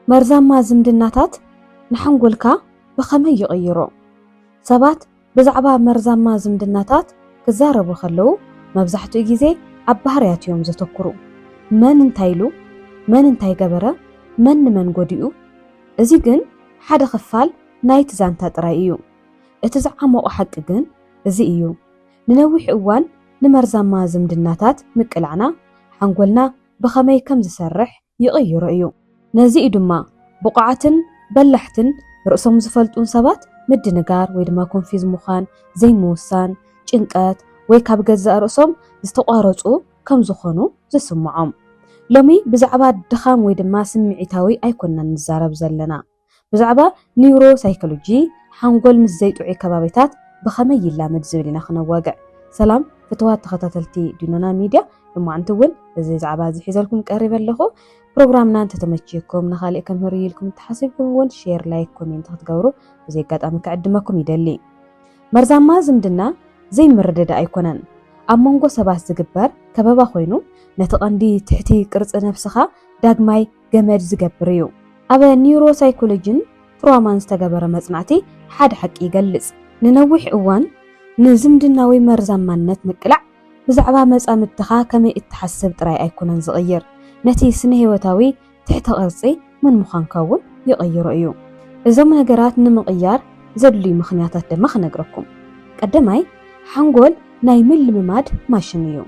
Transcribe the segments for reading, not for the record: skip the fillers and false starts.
مرزما زمدناتات نحنقولكا بخمي يغيرو سبات بزعبا مرزما زمدناتات كزاربو خلو مبزحتو يجيزي عبهاريات يوم زتوكرو من انتايلو من انتاي قبرة من قوديو ازيقن حاد خفال نايت زانتات رأيو اتزعمو حققن ازيقيو ننوح اوان نمرزما زمدناتات مكالعنا حنقولنا بخمي كم زسرح يغيرو ايو نزي دما بقعتن بلحتن رؤسهم زفلتون سبات مدنقار ويدما كونفيز مخان زي موسان ጭንቀት ወይ ካብ ገዛእ ርእሶም ዝተቋረጹ ከም ዝኾኑ ዝስምዖም ሎሚ ብዛዕባ ድኻም ወይ ድማ ስምዒታዊ ኣይኮንናን ንዛረብ ዘለና ብዛዕባ ኒውሮ ሳይኮሎጂ ሓንጎል ምስ ዘይጥዑ ከባቢታት ብኸመይ ይላመድ ዝብል ኢና ክነዋግዕ ሰላም ፍትዋት ተኸታተልቲ ዲኖና ሚድያ ብማዕንቲ እውን እዚ ዛዕባ እዚ ሒዘልኩም ቀሪበ ኣለኹ ፕሮግራምና እንተተመችየኩም ንኻሊእ ከምህር ኢልኩም ተሓሲብኩም እውን ሼር ላይክ ኮሜንት ክትገብሩ ብዘይ ኣጋጣሚ ክዕድመኩም ይደሊ መርዛማ ዝምድና زي مردد أيكونن أمانغو سباس زجبر كبابا خوينو نتقندي تحتي قرص نفسها داغماي جمد زجبريو أبا نيورو سايكولوجين ترومانس تجبر مصنعتي حد حق يجلس ننوح أوان نزمدنا وي مرزمانات مقلع بزعبا مصامتخا كمي اتحسب تراي أيكونن صغير نتي سنه هوتاوي تحت قرصي من مخان كون يغيرو ايو إذا نغرات نمقيار زدلي مخنياتات دما خنغركم قدماي حنقول ناي ملمماد ماشنيو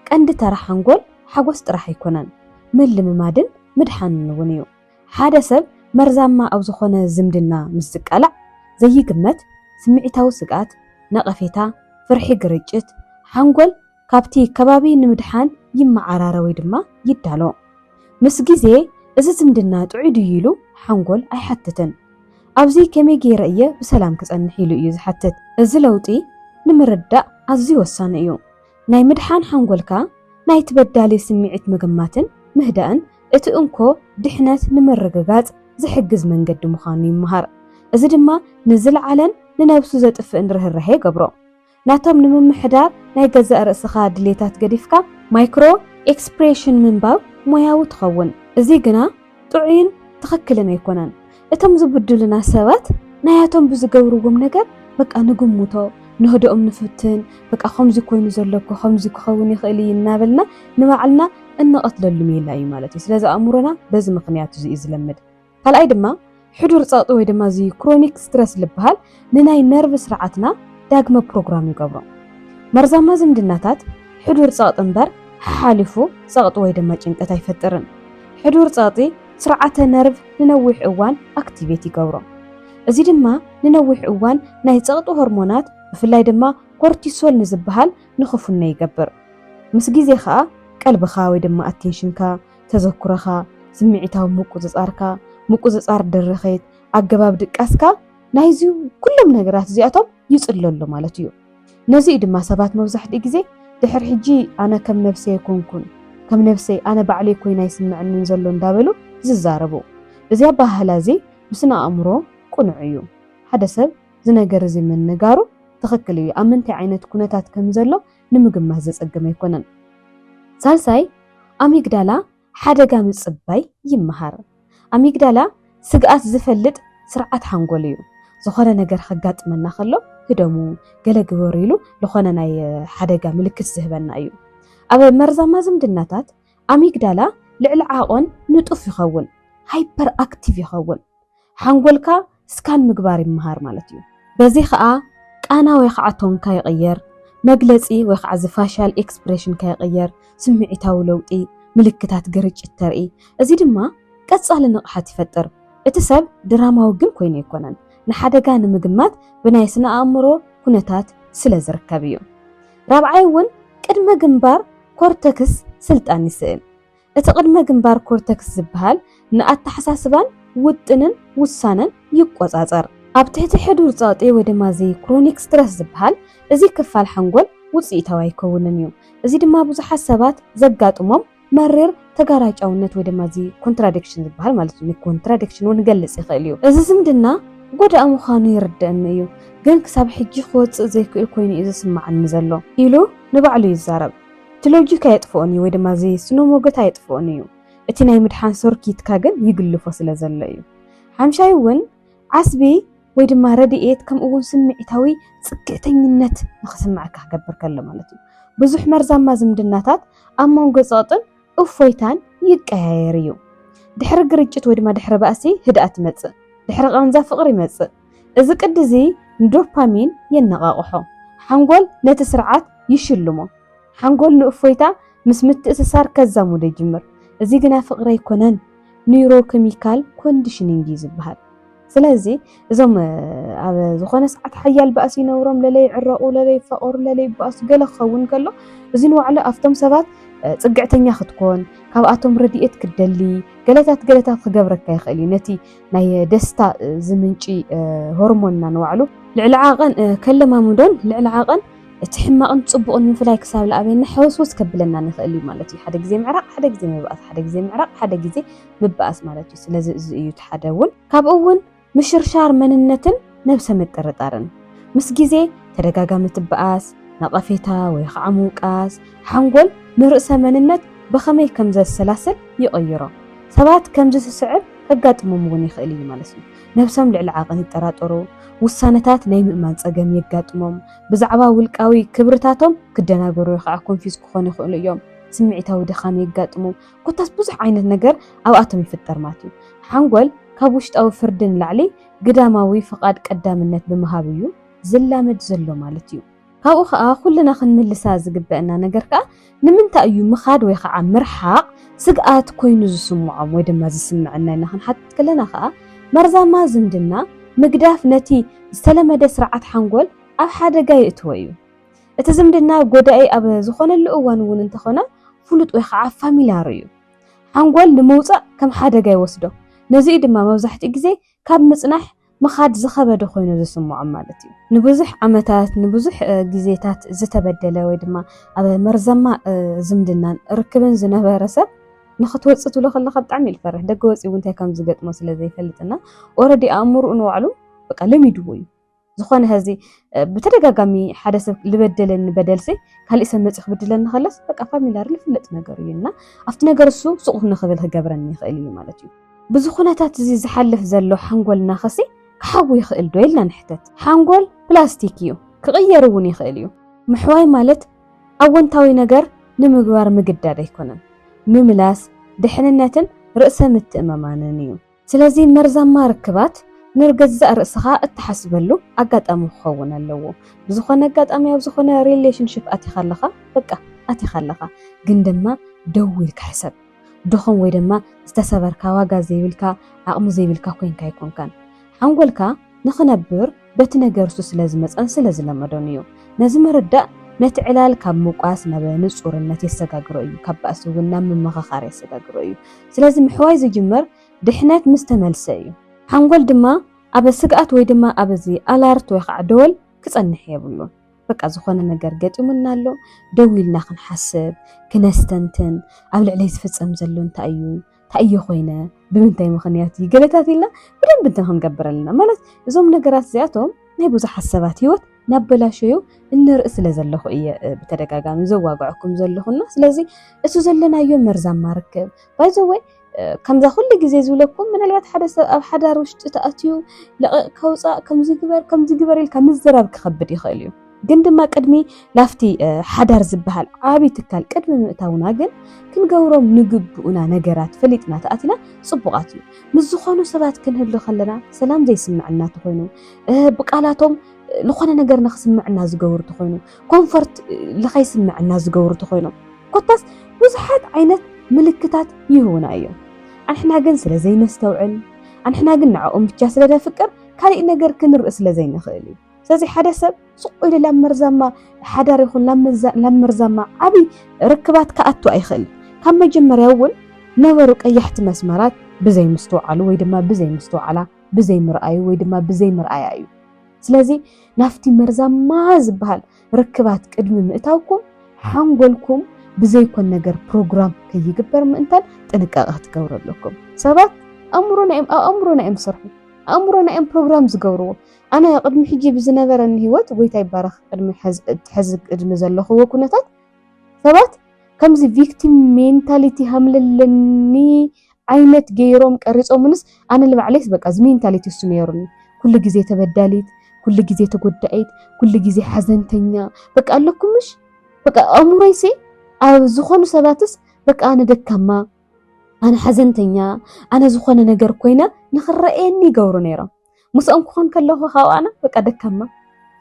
كأند ترى حنقول حقوس طرح يكونن ملممادن مدحان نونيو حدا سب مرزما أو زخونة زمدنا مزقالع زي قمت سمعتاو سقات نقفيتا فرحي قريجت حنقول كابتي كبابي نمدحان يما عراروي دما يدالو مسجزي إذا زمدنا تعيدو يلو حنقول أي حتتن أبزي كمي جيرئية بسلام كسأنحيلو يوز حتت إزلوتي نمردأ عزي وصان ايو ناي مدحان حنقولكا ناي تبدالي سميعت مقماتن مهدأن اتقنكو دحنات نمرقاقات زحقز من قد مخاني مهار ازدما نزل علن ننابسو زتف انره الرهي قبرو ناتم نممحدار ناي قزاء رأسخا دليتات قديفكا مايكرو اكسبريشن من باب موياو تخون ازي قنا تعين تخكلنا يكونن اتم زبدلنا سوات ناياتم بزقورو نقر بقى نقموتو نهدأم نفتن بقى خمزي كوين زلكو خمزي كخوني خيلي نابلنا نمعلنا إن أطل اللميلا يمالتي سلازا أمورنا بز مقنيات زي إزلمد هل أي دما حضور صاطو دما زي كرونيك سترس لبهال نناي نيرفس رعاتنا داقما بروغرام يقبرو مرزاما زمدناتات حضور صاط انبر حالفو صاطو دما جنقتا يفترن حضور صاطي سرعة نيرف ننوح اوان اكتيفيتي يقبرو ازي دما ننوح اوان ناي صاطو هرمونات بفلاي دما كورتيسول نزبهال نخفنا يقبر مسجيزي خا قلبخا وي دما اتنشنكا تذكرخا سمعيتاو مقوزصار درخيت አገባብ ድቃስካ ናይዚው ኩሎም ነገራት እዚኣቶም ይጽለሉ ማለት እዩ ነዚ ድማ ሰባት መብዛሕትኡ ግዜ ድሕር ሕጂ ኣነ ከም ነፍሰይ ኮንኩን ከም ነፍሰይ ኣነ ባዕለይ ኮይናይ ስምዕንን ዘሎ እንዳበሉ ዝዛረቡ እዚ ባህላዚ ምስና ኣምሮ ቁንዕ እዩ ሓደ ሰብ ዝነገር እዚ መንጋሩ تخكل እዩ ኣመንታይ ዓይነት ኩነታት ከም ዘሎ ንምግማት ዘጸገመ ይኮነን ሳልሳይ ኣሚግዳላ ሓደጋ ምጽባይ ይመሃር ኣሚግዳላ ስግኣት ዝፈልጥ ስርዓት ሓንጎል እዩ ዝኾነ ነገር ከጋጥመና ከሎ ህደሙ ገለ ግበር ኢሉ ለኾነ ናይ ሓደጋ ምልክት ዝህበና እዩ ኣብ መርዛማ ዝምድናታት ኣሚግዳላ ልዕሊ ዓቆን ንጡፍ ይኸውን ሃይፐር አክቲቭ ይኸውን ሓንጎልካ ስካን ምግባር ይመሃር ማለት እዩ በዚ ከዓ ቃና ወይ ከዓ ቶንካ ይቀየር መግለጺ ወይ ከዓ ፋሻል ኤክስፕሬሽን ከይቀየር ስምዒታዊ ለውጢ ምልክታት ገርጭት ተርኢ እዚ ድማ ቀጻሊ ንቕሓት ይፈጥር እቲ ሰብ ድራማዊ ግን ኮይኑ ይኮነን ንሓደጋ ንምግማት ብናይ ስነ ኣእምሮ ኩነታት ስለ ዝርከብ እዩ ራብዓይ እውን ቅድመ ግንባር ኮርተክስ ስልጣን ይስእል እቲ ቅድመ ግንባር ኮርተክስ ዝበሃል ንኣተሓሳስባን ውጥንን ውሳነን ይቆጻጸር ኣብ ትሕቲ ሕዱር ጻጤ ወይ ድማ እዚ ክሮኒክ ስትረስ ዝበሃል እዚ ክፋል ሓንጎል ውጽኢታዊ ይከውንን እዩ እዚ ድማ ብዙሓት ሰባት ዘጋጥሞም መሪር ተጋራጫውነት ወይ ድማ እዚ ኮንትራዲክሽን ዝበሃል ማለት እዩ ኮንትራዲክሽን ወንገልጽ ይኽእል እዩ እዚ ዝምድና ጎዳእ ምዃኑ ይርድአኒ እዩ ግን ክሳብ ሕጂ ክወጽእ ዘይክእል ኮይኑ እዩ ዝስማዓኒ ዘሎ ኢሉ ንባዕሉ ይዛረብ ሎጂካ ይጥፍኦኒ ወይ ድማ እዚ ስነ ሞገታ ይጥፍኦኒ እዩ እቲ ናይ ምድሓን ሰርኪትካ ግን ይግልፎ ስለ ዘሎ እዩ ሓምሻይ እውን ዓስቢ ወይ ድማ ረድኤት ከምኡ እውን ስምዒታዊ ጽግዕተኝነት ንኽስምዓካ ክገብር ከሎ ማለት እዩ ብዙሕ መርዛማ ዝምድናታት ኣብ መንጎ ጸቕጥን እፎይታን ይቀያየር እዩ ድሕሪ ግርጭት ወይ ድማ ድሕሪ ባእሲ ህድኣት ይመጽእ ድሕሪ ቃንዛ ፍቕሪ ይመጽእ እዚ ቅዲ እዚ ዶፓሚን የነቃቅሖ ሓንጎል ነቲ ስርዓት ይሽልሞ ሓንጎል ንእፎይታ ምስ ምትእስሳር ከዛሙደ ይጅምር እዚ ግና ፍቕሪ ኣይኮነን ኒውሮኬሚካል ኮንዲሽኒንግ ዝበሃል ስለዚ እዞም ኣብ ዝኾነ ሰዓት ሓያል ባእሲ ይነብሮም ለለይ ዕረቁ ለለይ ፈቆሩ ለለይ ባእሱ ገለ ክኸውን ከሎ እዚ ንባዕሉ ኣብቶም ሰባት ጽግዕተኛ ክትኮን ካብኣቶም ረድኤት ክደሊ ገለታት ክገብረካ ይኽእል እዩ ነቲ ናይ ደስታ ዝምንጪ ሆርሞንና ንባዕሉ ልዕሊ ዓቐን ከለማሙዶን ልዕሊ ዓቐን እቲ ሕማቕን ጽቡቕን ምፍላይ ክሳብ ለኣበየና ሕውስውስ ከብለና ንኽእል እዩ ማለት እዩ ሓደ ግዜ ምዕራቕ ሓደ ግዜ ምብኣስ ሓደ ግዜ ምዕራቕ ሓደ ግዜ ምብኣስ ማለት እዩ ስለዚ እዚ እዩ ተሓደ እውን ካብኡ እውን ምሽርሻር መንነትን ነብሰ ምጥርጣርን ምስ ግዜ ተደጋጋሚ ትበኣስ ነቐፌታ ወይ ከዓ ምውቃስ ሓንጎል ንርእሰ መንነት ብኸመይ ከም ዘሰላስል ይቕይሮ ሰባት ከምዚ ዝስዕብ ከጋጥሞም እውን ይኽእል እዩ ማለት እዩ ነብሶም ልዕሊ ዓቐን ይጠራጠሩ ውሳነታት ናይ ምእማን ፀገም የጋጥሞም ብዛዕባ ውልቃዊ ክብርታቶም ክደናገሩ ከዓ ኮንፊዝ ክኾኑ ይኽእሉ እዮም ስምዒታዊ ድኻም የጋጥሞም ኮታስ ብዙሕ ዓይነት ነገር ኣብኣቶም ይፍጠር ማለት እዩ ሓንጎል ካብ ውሽጣዊ ፍርድን ላዕሊ ግዳማዊ ፍቓድ ቀዳምነት ብምሃብ እዩ ዝላመድ ዘሎ ማለት እዩ ካብኡ ከዓ ኩልና ክንምልሳ ዝግበአና ነገር ከዓ ንምንታይ እዩ ምኻድ ወይ ከዓ ምርሓቕ ስግኣት ኮይኑ ዝስምዖም ወይ ድማ ዝስምዐና ኢና ክንሓትት ከለና ከዓ መርዛማ ዝምድና ምግዳፍ ነቲ ዝተለመደ ስርዓት ሓንጎል ኣብ ሓደጋ የእትዎ እዩ እቲ ዝምድና ጎዳኢ ኣብ ዝኾነሉ እዋን እውን እንተኾነ ፍሉጥ ወይ ከዓ ፋሚሊያር እዩ ሓንጎል ንምውፃእ ከም ሓደጋ ይወስዶ ነዚ ድማ መብዛሕትኡ ግዜ ካብ ምጽናሕ ምኻድ ዝኸበደ ኮይኑ ዝስምዖም ማለት እዩ ንብዙሕ ዓመታት ንብዙሕ ግዜታት ዝተበደለ ወይ ድማ ኣብ መርዛማ ዝምድናን ርክብን ዝነበረ ሰብ ንኽትወፅእ ትብሎ ከለኻ ብጣዕሚ ይፈርሕ ደገ ወፂኡ እንታይ ከም ዝገጥሞ ስለ ዘይፈልጥና ኦልሬዲ ኣእምሮኡ ንባዕሉ በቃ ለሚድዎ እዩ ዝኾነ ህዚ ብተደጋጋሚ ሓደ ሰብ ልበደለኒ በደልሲ ካልእ ሰብ መፅእ ክብድለኒ ከለስ በቃ ፋሚሊያር ልፍለጥ ነገር እዩና ኣብቲ ነገር እሱ ስቑፍ ንኽብል ክገብረኒ ይኽእል እዩ ማለት እዩ ብዙኹነታት እዚ ዝሓልፍ ዘሎ ሓንጎልና ኸሲ ክሓዊ ይኽእል ዶ ኢልና ንሕተት ሓንጎል ፕላስቲክ እዩ ክቕየር እውን ይኽእል እዩ ምሕዋይ ማለት ኣወንታዊ ነገር ንምግባር ምግዳድ ኣይኮነን ምምላስ ድሕንነትን ርእሰ ምትእምማንን እዩ ስለዚ መርዛማ ርክባት ንርገዛእ ርእስኻ እትሓስበሉ ኣጋጣሚ ክኸውን ኣለዎ ብዝኾነ ኣጋጣሚ ኣብ ዝኾነ ሪሌሽንሽፕ ኣቲኻ ኣለኻ በቃ ኣቲኻ ኣለኻ ግን ድማ ደው ኢልካ ሕሰብ ድኹም ወይ ድማ ዝተሰበርካ ዋጋ ዘይብልካ ዓቕሚ ዘይብልካ ኮንካ ይኮንካን ሓንጎልካ ንኽነብር በቲ ነገር እሱ ስለ ዝመፀን ስለ ዝለመዶን እዩ ነዚ ምርዳእ ነቲ ዕላል ካብ ምቋስ ናብ ንጹርነት የሰጋግሮ እዩ ካብ ባእሲ እውን ናብ ምምኽኻር የሰጋግሮ እዩ ስለዚ ምሕዋይ ዝጅመር ድሕነት ምስ ተመልሰ እዩ ሓንጎል ድማ ኣብ ስግኣት ወይ ድማ ኣብዚ ኣላርት ወይ ከዓ ደወል ክጸንሕ የብሉን በቃ ዝኾነ ነገር ገጢሙና ኣሎ ደው ኢልና ክንሓስብ ክነስተንትን ኣብ ልዕሊ ዝፍጸም ዘሎ እንታይ እዩ ኮይነ ብምንታይ ምኽንያት ገለታት ኢልና ብደንብ እንትን ክንገብር ኣለና ማለት እዞም ነገራት እዚኣቶም ናይ ብዙሓት ሰባት ህይወት ናበላሸዩ እንርኢ ስለ ዘለኹ እየ ብተደጋጋሚ ዘዋግዐኩም ዘለኹና ስለዚ እሱ ዘለናዮ መርዛማ ርክብ ባይዘወይ ከምዛ ኩሉ ግዜ ዝብለኩም ምናልባት ሓደ ሰብ ኣብ ሓዳር ውሽጢ ተኣትዩ ለቐቕ ከውፃእ ከምዚ ግበር ኢልካ ምዝራብ ክኸብድ ይኽእል እዩ ግን ድማ ቅድሚ ላፍቲ ሓዳር ዝበሃል ዓብይ ትካል ቅድሚ ምእታውና ግን ክንገብሮም ንግብኡና ነገራት ፈሊጥና ተኣቲና ጽቡቓት እዩ ምስ ዝኾኑ ሰባት ክንህሉ ከለና ሰላም ዘይስምዐና ተኾይኑ ብቃላቶም ዝኾነ ነገር ንኽስምዐና ዝገብሩ ተኾይኑ ኮንፈርት ንኸይስምዐና ዝገብሩ ተኾይኑ ኮታስ ብዙሓት ዓይነት ምልክታት ይህቡና እዮም ኣንሕና ግን ስለ ዘይነስተውዕል ኣንሕና ግን ንዕኦም ብቻ ስለ ዘፍቅር ካልእ ነገር ክንርኢ ስለ ዘይንኽእል እዩ ስለዚ ሓደ ሰብ ስቕ ኢሉ ላብ መርዛማ ሓዳር ይኹን ላብ መርዛማ ዓብይ ርክባት ከኣቱ ኣይኽእል ካብ መጀመርያ እውን ነበሩ ቀያሕቲ መስመራት ብዘይ ምስተውዓሉ ወይ ድማ ብዘይ ምስተውዓላ ብዘይ ምርኣዩ ወይ ድማ ብዘይ ምርኣያ እዩ ስለዚ ናፍቲ መርዛማ ዝበሃል ርክባት ቅድሚ ምእታውኩም ሓንጎልኩም ብዘይኮን ነገር ፕሮግራም ከይግበር ምእንታን ጥንቃቐ ክትገብሩ ኣለኩም ሰባት ኣእምሮና እዮም ዝሰርሑ ኣእምሮና እዮም ፕሮግራም ዝገብርዎ ኣነ ቅድሚ ሕጂ ብዝነበረኒ ህይወት ጎይታ ይባረኽ ቅድሚ ሕዚ ዘለኽዎ ኩነታት ሰባት ከምዚ ቪክቲም ሜንታሊቲ ሃምለለኒ ዓይነት ገይሮም ቀሪጾምንስ ኣነ ልባዕለይስ በቃ ዝ ሜንታሊቲ እሱ ነይሩኒ ኩሉ ግዜ ተበዳሊት ኩሉ ግዜ ተጎዳኢት ኩሉ ግዜ ሓዘንተኛ በቃ ኣለኩምሽ በቃ ኣእምሮይሲ ኣብ ዝኾኑ ሰባትስ በቃ ኣነ ደካማ ኣነ ሓዘንተኛ ኣነ ዝኾነ ነገር ኮይነ ንኽረአየኒ ይገብሩ ነይሮም ምስኦም ክኾን ከለኹ ካብ ኣነ በቃ ደካማ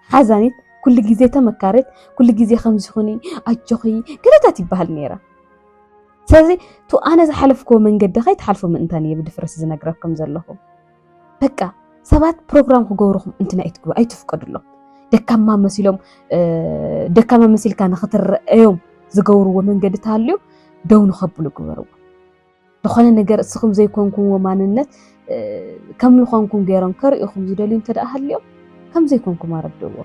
ሓዛኒት ኩሉ ግዜ ተመካሪት ኩሉ ግዜ ከምዚ ኹኒ ኣጆኺ ገለታት ይበሃል ነይረ ስለዚ ቱ ኣነ ዝሓለፍክዎ መንገዲ ከይትሓልፉ ምእንታን እየ ብድፍረት ዝነግረኩም ዘለኹ በቃ ሰባት ፕሮግራም ክገብሩኹም እንትና ኣይትግቡ ኣይትፍቀዱሎም ደካማ መሲሎም ደካማ መሲልካ ንኽትረአዮም ዝገብርዎ መንገዲ ተሃልዩ ደው ንኸብሉ ግበርዎ ዝኾነ ነገር እስኹም ዘይኮንኩምዎ ማንነት ከም ልኾንኩም ገይሮም ከርእኹም ዝደልዩ እንተደኣ ሃልዮም ከም ዘይኮንኩም ኣረድእዎ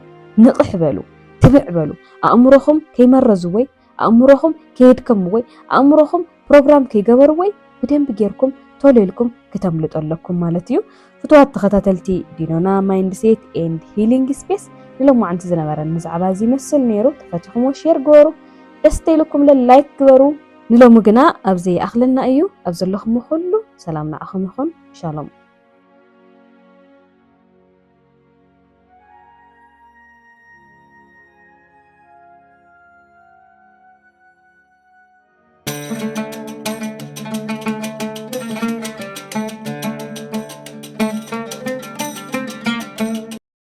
ንቕሕ በሉ ትብዕ በሉ ኣእምሮኹም ከይመረዙ ወይ ኣእምሮኹም ከይድከሙ ወይ ኣእምሮኹም ፕሮግራም ከይገበሩ ወይ ብደንብ ጌርኩም ቶሎ ኢልኩም ከተምልጡ ኣለኩም ማለት እዩ ፍትዋት ተኸታተልቲ ዲኖና ማይንድሴት ኤንድ ሂሊንግ ስፔስ ንሎማዓንቲ ዝነበረን ብዛዕባ እዚ ይመስል ነይሩ ተፈቲኹምዎ ሼር ግበሩ ደስ ኢልኩም ላይክ ግበሩ ንሎሙ ግና ኣብዚ ኣኽለና እዩ ኣብ ዘለኹም ኩሉ ሰላም ንዓኹም ይኹን ሻሎም